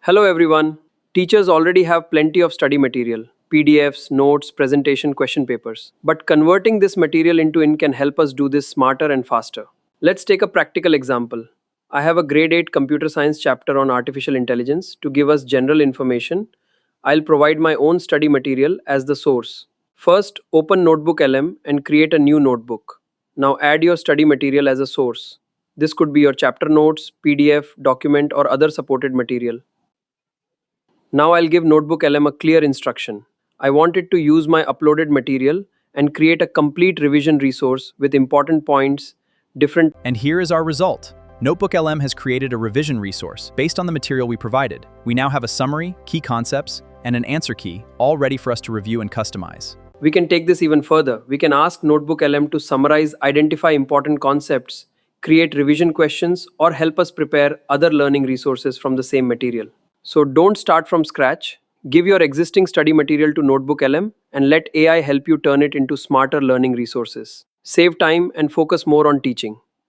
Hello everyone. Teachers already have plenty of study material, PDFs, notes, presentation, question papers. But converting this material into ink can help us do this smarter and faster. Let's take a practical example. I have a grade 8 computer science chapter on artificial intelligence to give us general information. I'll provide my own study material as the source. First, open NotebookLM and create a new notebook. Now add your study material as a source. This could be your chapter notes, PDF, document, or other supported material. Now I'll give NotebookLM a clear instruction. I want it to use my uploaded material and create a complete revision resource with important points, different. And here is our result. NotebookLM has created a revision resource based on the material we provided. We now have a summary, key concepts, and an answer key, all ready for us to review and customize. We can take this even further. We can ask NotebookLM to summarize, identify important concepts, create revision questions, or help us prepare other learning resources from the same material. So don't start from scratch. Give your existing study material to NotebookLM and let AI help you turn it into smarter learning resources. Save time and focus more on teaching.